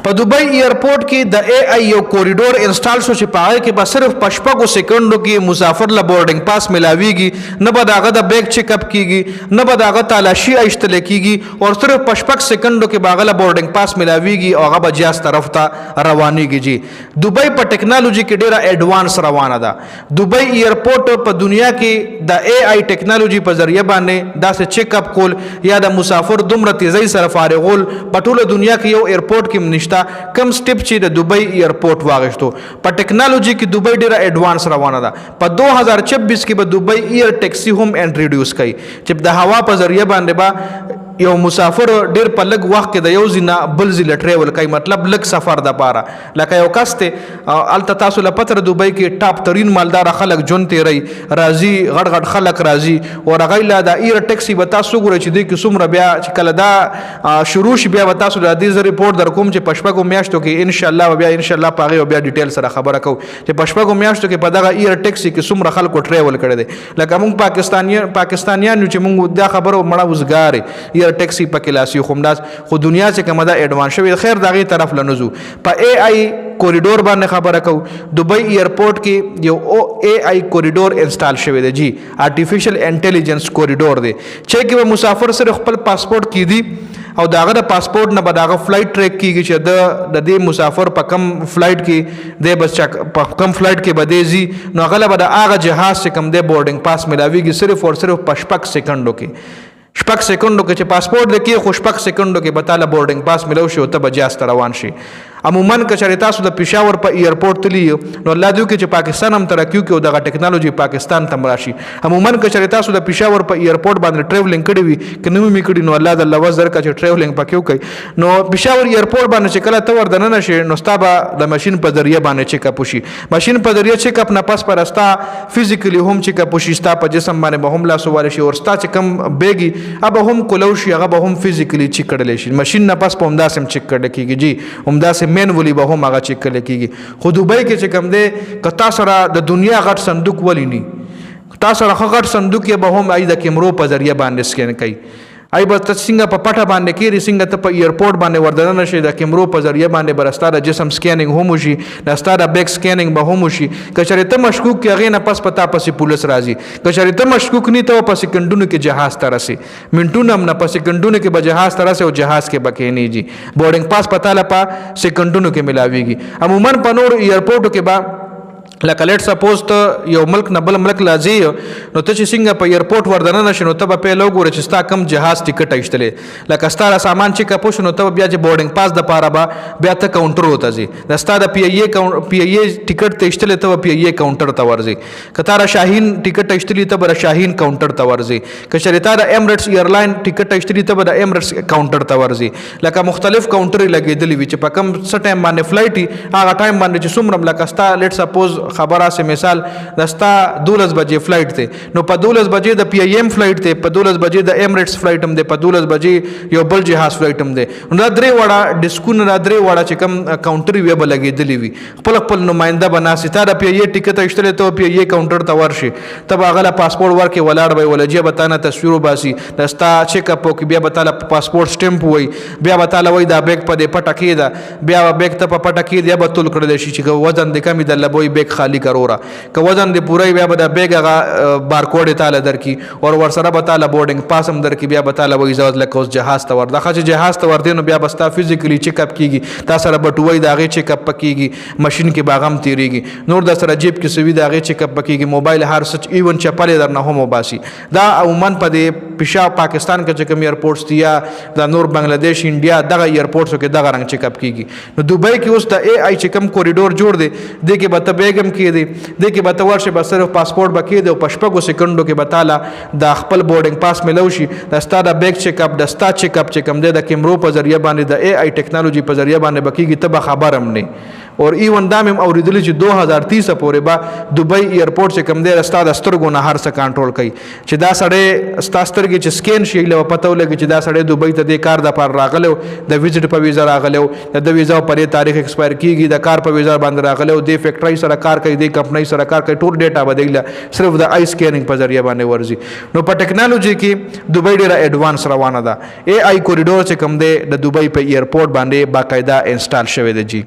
په Dubai airport کې د اے آی یو کوریډور انسټال شو چې پاره کې به صرف پشپغو سکندو کې مسافر له بورډینګ پاس ملاويږي، نه به داغه د بیگ چیک اپ کیږي، نه به داغه تلاشي ایستل کیږي، او صرف پشپغ سکندو کې باغله بورډینګ پاس ملاويږي او هغه به جاس طرف ته روانيږي. جی Dubai په ټیکنالوژي کې ډیره ایڈوانس روانه ده. Dubai airport په دنیا کې د اے آی ټیکنالوژي په ذریعہ باندې داسې چیک اپ کول یا د مسافر دومره تیزی سره فارغول په ټوله دنیا کې یو ایرپورټ کې نشته. کم سټپ چې د Dubai airport واغښتو په ټیکنالوژي کې दुबई ډیره ایڈوانس روانه ده. په 2026 کې به दुबई ایر ټیکسی هم انټروډیوس کړي چې د هوا په ذریعہ باندې به یو مسافر ډیر په لږ وخت کې د یو ځینه بل ځای ټریول کوي، مطلب لږ سفر د پاره. لکه یو کس ته الته تاسو له پتر दुबई کې ټاپ ترين مالدار خلک جون تیری راضي، غړ غړ خلک راضي، او رغیلا د ایر ټیکسی به تاسو ګورئ چې د کومره بیا چې کله دا شروع شي بیا تاسو د دې ریپورت در کوم چې پښپګو میاشتو کې ان شاء الله بیا ان شاء الله پاغي بیا ډیټیل سره خبره کو چې پښپګو میاشتو کې په دغه ایر ټیکسی کې څومره خلکو ټریول کړي دي. لکه موږ پاکستانیان چې موږ دا خبرو مړه وزګار ایر ټیکسی پکې لاسي خومداس خو دنیا چې کومه دا ایڈوانس شوی خیر دغه طرف لنزو. په اے آی کوریډور باندې خبره کو Dubai airport کې یو اے آی کوریډور انسټال شوی دی. جی آرټیفیشل انټيليجنس کوریډور دی چې کې مسافر سره خپل پاسپورت کې دی او داغه د پاسپورت نه بداغه فلایټ ټریک کیږي چې د دې مسافر په کم فلایټ کې د بس په کم فلایټ کې بدېزي نو غلبه د هغه جهاز چې کم د بورډینګ پاس ملاويږي صرف اور صرف پشپک سکندو کې. شپږ سکندو کې چې پاسپورت لکې خو شپږ سکندو کې بتاله بورډینګ پاس ملو شي او ته بجاست روان شي. عموما که چېرې تاسو د پېښور په ایرپورټ تللی نو الله دې وکړي چې پاکستان هم ترقي وکړي او دغه ټیکنالوژي پاکستان ته هم راشي. عموما که چېرې تاسو د پېښور په ایرپورټ باندې ټریولینګ کړی وي که نه مې کړي نو الله د الله وزر کا چې ټریولینګ پکې وکړي نو پېښور ایرپورټ باندې چې کله ته ور دننه شي نو ستا به د ماشین په ذریعه باندې چیک اپ وشي. ماشین په ذریعه چیک اپ نه پس پر ستا فزیکلی هم چیک اپ وشي، ستا په جسم باندې به هم لاسو واره شي او ستا چې کم بیګي اب هم کولو شي هغه به هم فزیکلی چیک کړل شي. ماشین نه پس په همداسې چیک کړل کېږي. جی همداسې مینولی به هم هغه چیک کړل کېږي. خو दुबई کې چې کم دی کتا سره د دنیا غټ صندوق ولینی تا سره غټ صندوق یې به هم ای د کیمرو په ذریعہ باندې سکین کوي. ای به څنګه په پټه باندې کېږي څنګه ته په ایرپورټ باندې وردن نشي د کیمرو په ذریعہ باندې برستا د جسم سکینینګ هم وشي، د ستا د بیک سکینینګ به هم وشي. که چېرې ته مشکوک کې هغې نه پس پتا پسې پولیس راځي. که چېرې ته مشکوک نه ته په سکندونو کې جهاز ته رسي، منټونه هم نه په سکندونو کې به جهاز ته رسي او جهاز کې به کېنیږي. بورډینګ پاس پتا له په سکندونو کې ملاويږي. عموما په نور ایرپورټو کې به لکه لیټ سپوز ته یو ملک نه بل ملک لازي نو ته چې څنګه په ایرپورټ وردنه نشي نو ته به پیل وګورې چې ستا کم جهاز ټیکټ ایستلې لکه ستا سامان چې کپوش نو ته بیا چې بورډینګ پاس د پاره به بیا ته کاونټر وته ځي د ستا د پی ای ټیکټ ته ایستلې ته پی ای کاونټر ته ورځي. که تا را شاهین ټیکټ ایستلې ته به شاهین کاونټر ته ورځي. که چېرې تا د ایمریټس ایرلاین ټیکټ ایستلې ته به د ایمریټس کاونټر ته ورځي. لکه مختلف کاونټر لګېدلې وي چې په کم څه ټایم باندې فلایټ هغه ټایم باندې چې څومره لکه ستا لیټ سپوز خبره سه مثال دستا 12 بجې فلایټ ته نو په 12 بجې د پی ای ایم فلایټ ته په 12 بجې د ایمریټس فلایټ هم ده په 12 بجې یو بل جهاز فلایټ هم ده. نو دا درې وړه ډیسکونه دا درې وړه چې کم کاونټر وی به لګېدلې وي خپل خپل نماینده بناسي تا د پی ای ټیکټ ایستلې ته پی ای کاونټر ته ورشي ته به هغه پاسپورت ورکې ولاړ وي ولجه به تانه تصویر وباسي دستا چیک اپ وکړي بیا به تعالی پاسپورت سټمپ وي بیا به تعالی وي دا بیگ په دې پټه کېده بیا بیگ ته په پټه کېده بیا به تول کړل شي چې وزن د کمی د لبوي بیگ خالی کرو که وزن دی پوره بیا به د بیگ هغه بارکوډ تعالی درکې او ورسره به تعالی بورډینګ پاس هم درکې بیا به تعالی وایي زه لکه اوس جهاز ته ور دغه چې جهاز ته ور دی نو بیا به ستا فزیکلی چیک اپ کېږي تا سره به ټوی د هغې چیک اپ کېږي ماشین کې به هغه هم تېرېږي نور در سره جیب کې سوي د هغې چیک اپ کېږي موبایل هر څه ایون چپل یې در نه هم وباسي. دا عموما په دې پېښه پاکستان کې چې کوم ایرپورټس دي یا د نور بنګلادیش انډیا دغه ایرپورټسو کې دغه رنګ چیک اپ کېږي. نو दुबई کې اوس د اے آی چې کوم کوریډور جوړ دی دې کې به ته بیګ هم کېدی دې کې به ته ورشي به صرف پاسپورت به کېدی او په شپږو سکندو کې به تعالی د خپل بورډینګ پاس ملو شي د ستا د بیگ چیک اپ د ستا چیک اپ چې کوم دی د کیمرو په ذریعه باندې د اے آی ټیکنالوژي په ذریعه باندې به کېږي ته به خبر هم نه और ایون دا مم اوریدلی چې 2030 پورې با دبئی ایرپورټ چې کم دی رستا د سترګو نه هر څه کنټرول کوي چې دا سړی ستا سترګې چې سکین شي له پته ولګي چې دا سړی دبئی ته د کار د پر راغلو د ویزټ په ویزا راغلو د ویزا پر تاریخ ایکسپایر کیږي د کار په ویزا باندې راغلو د فیکټری سره کار کوي د کمپنۍ سره کار کوي ټول ډیټا بدایله صرف د آی سکینینګ په ذریعہ باندې ورزي نو په ټیکنالوژي کې دبئی ډیره ایڈوانس روانه ده اے آی کوریډور چې کم دی د دبئی په ایرپورټ باندې باقاعده انسټال شوی دی جی